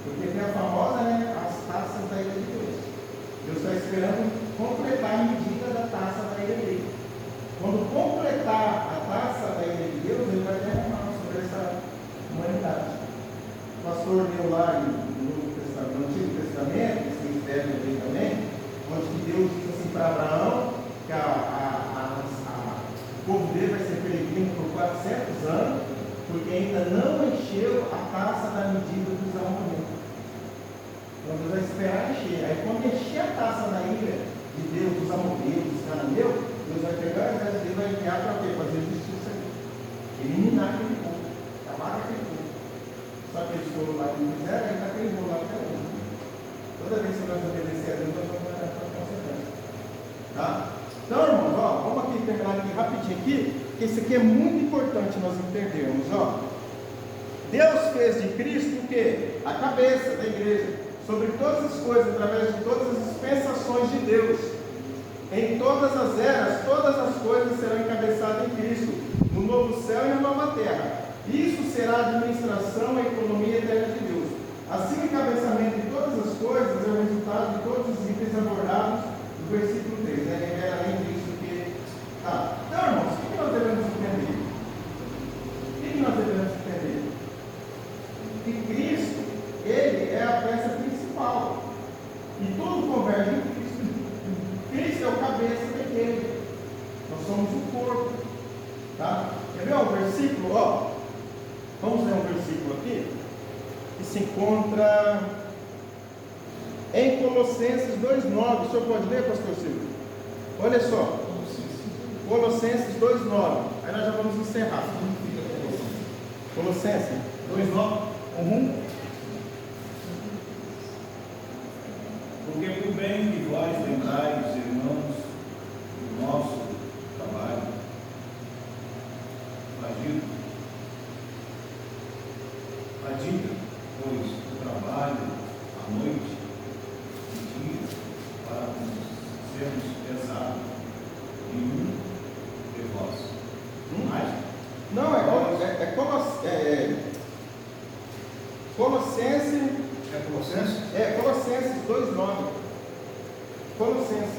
Porque tem a famosa, né, as taças da ira de Deus. Deus está esperando completar a medida da taça da ira dele. Quando completar a taça da ira de Deus, ele vai derramar sobre essa humanidade. O pastor deu lá no Antigo Testamento, vocês devem ver também, onde Deus diz assim para Abraão que o povo dele vai ser peregrino por 400 anos, porque ainda não encheu a taça da medida dos amorreus. Então Deus vai esperar encher. Aí quando encher a taça da ira de Deus, dos amorreus, dos cananeus, Deus vai pegar e Deus vai enviar para quê? Fazer justiça aqui. Eliminar aquele povo. Acabar com aquele povo. Só que eles foram lá e não fizeram, aí está aquele povo lá até hoje. Toda vez que nós obedecer a Deus, nós vamos dar a consequência. Tá? Então, irmãos, vamos aqui terminar aqui rapidinho aqui, que isso aqui é muito importante nós entendermos. Deus fez de Cristo o quê? A cabeça da igreja, sobre todas as coisas, através de todas as dispensações de Deus. Em todas as eras, todas as coisas serão encabeçadas em Cristo, no novo céu e na nova terra. Isso será a administração e a economia eterna de Deus. Assim, o encabeçamento de todas as coisas é o resultado de todos os itens abordados no versículo 3. Né? É além disso que... Então, irmãos, o que nós devemos entender? O que nós devemos entender? Que Cristo, Ele é a peça principal. E tudo converge contra. Em Colossenses 2,9. O senhor pode ler, pastor Silvio? Olha só. Colossenses 2,9. Aí nós já vamos encerrar. Colossenses 2,9. Porque por bem que vós lembrais, irmãos, do nosso trabalho, fadiga, pois o trabalho à noite e dia, para sermos pesados, nenhum de vós. Mais? Não, Colossenses. É Colossenses? É, Colossenses 2,9. Colossenses.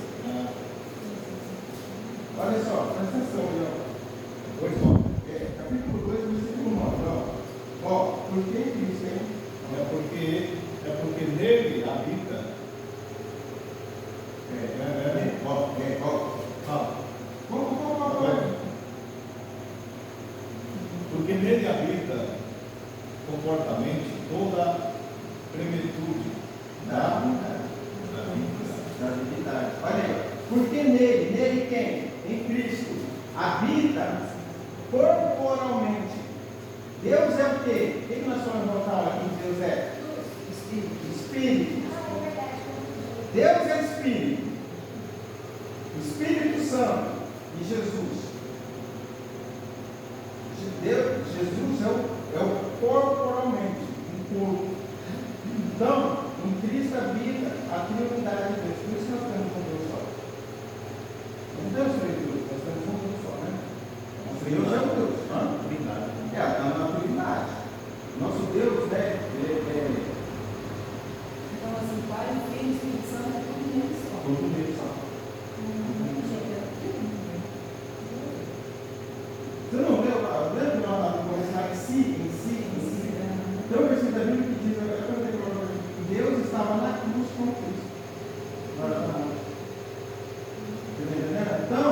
Olha só, presta atenção, Leão. 2,9. Capítulo 2, versículo 9. Ó, por que isso, hein? É porque nele habita. Porque nele habita comportamente toda a plenitude da divindade. Olha aí, porque nele quem? Em Cristo, habita corporalmente. Deus é o quê? O que nós vamos voltar aqui? Deus é Espírito. Deus é Espírito. O Espírito Santo e Jesus. Jesus é o corporalmente, um corpo. Então, em Cristo habita a trindade de Deus. Por isso que nós temos um Deus só. Não temos três deuses, nós temos um Deus só, né? Deus é um Deus. trindade. Estamos na trindade. Nosso Deus, né? Então, assim, Pai, Filho e Espírito Santo é tudo nele só. Todo Deus só. Você não leu lá? Lembra que nós começar em si? Então, o versículo da Bíblia que diz que Deus estava na cruz com Cristo. Então,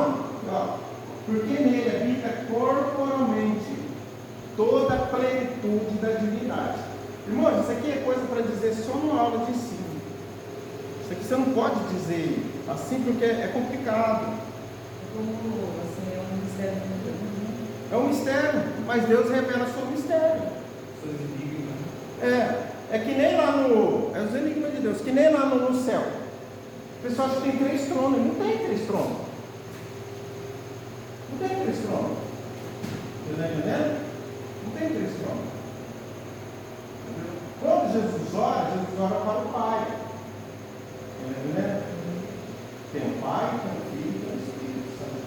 porque nele habita corporalmente toda a plenitude da divindade. Irmãos, isso aqui é coisa para dizer só numa aula de ensino. Isso aqui você não pode dizer assim porque é complicado. É um mistério muito grande. É um mistério, mas Deus revela sobre o mistério. É que nem lá no. É os enigmas de Deus, que nem lá no céu. O pessoal acha que tem 3 tronos. Não tem 3 tronos. Não tem 3 tronos. Você está entendendo? Não tem 3 tronos. Quando Jesus ora para o Pai. Está entendendo? Tem o Pai, tem o Filho, tem o Espírito Santo.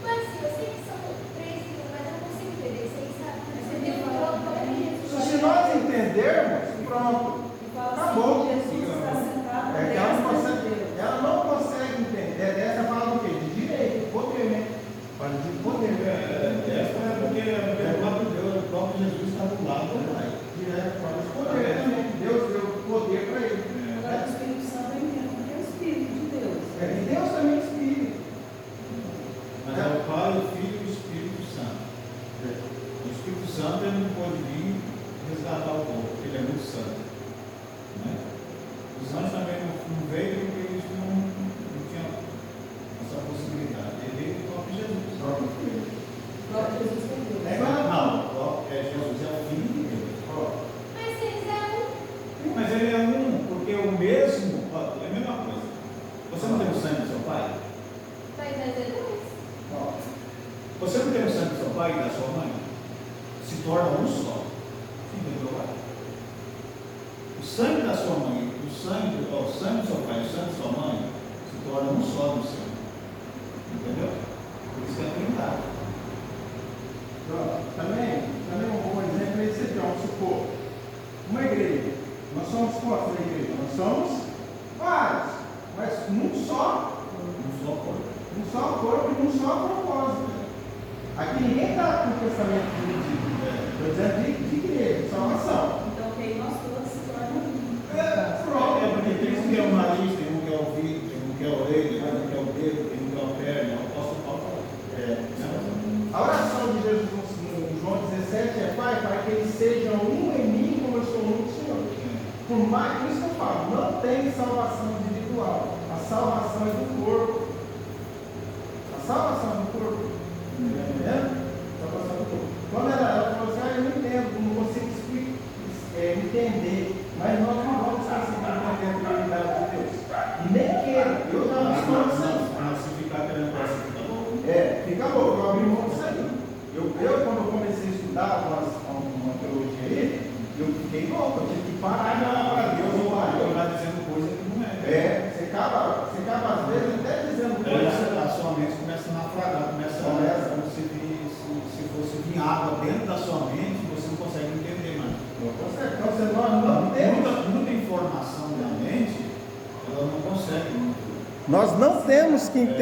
Mas sim, eu sei que são 3 livros, mas eu não consigo entender. Vocês sabem? Você tem um plano para isso. Se nós entendermos, pronto. Acabou. Ela não consegue entender. Dessa fala do quê? De direito, poder, né? Fala de poder. Essa é porque o próprio Deus, o próprio Jesus está do lado do Pai. Direto, fala de poder também. Deus deu poder para ele. Agora, o Espírito Santo eu entendo, porque é o Espírito de Deus. E Deus também é Espírito. Mas é o Pai, o Filho e o Espírito Santo. O Espírito Santo ele não pode vir resgatar o povo, porque ele é muito santo. Né? Os anjos também não veio porque eles não tinham essa possibilidade. Ele veio do próprio Jesus. O próprio Jesus é Deus. Não, Jesus é o Filho de Deus. Mas eles é um. Mas ele é um, porque o mesmo, é a mesma coisa. Você não tem o sangue do seu pai? Vai fazer 2. Você não tem o sangue do seu pai e da sua mãe? Se torna um só. Entendeu? O sangue da sua mãe, o sangue do seu pai e o sangue da sua mãe se tornam um só no seu. Entendeu? Por isso que é trindade. Também um bom exemplo é esse aqui, vamos supor. Uma igreja. Nós somos quantos na igreja? Nós somos vários, mas num só. Um só corpo. Um só corpo e um só propósito. Aqui ninguém está com o pensamento dividido. Estou dizendo de igreja, de salvação. Então, ok, nós todos se tornam um. Pronto. Porque tem um que é o nariz, tem um que é o ouvido, tem um que é a orelha, tem um que é o dedo, tem um que é a perna. O apóstolo Paulo fala. A oração de Jesus no João 17 é: Pai, para que eles sejam um em mim, como eu sou um no Senhor. salvação individual. A salvação é do corpo. A salvação é do corpo. Está entendendo? Salvação do corpo. Quando ela falou assim, eu não entendo, não consigo entender, mas nós não vamos conseguir entender a prioridade de Deus. E nem queira, eu já não estou assim. Mas se ficar querendo passar, fica bom. Fica louco, eu abri mão disso aí. Quando eu comecei a estudar uma teologia aí, eu fiquei louco, eu tive que parar e olhar para Deus. Eu vai dizendo coisa que não é. Você acaba às vezes até dizendo coisas. A sua mente começa a naufragar, começa como se fosse vir água dentro da sua mente, você não consegue entender mais. Não consegue. Então nós não temos. Muita informação da mente, ela não consegue. Nós não temos que entender.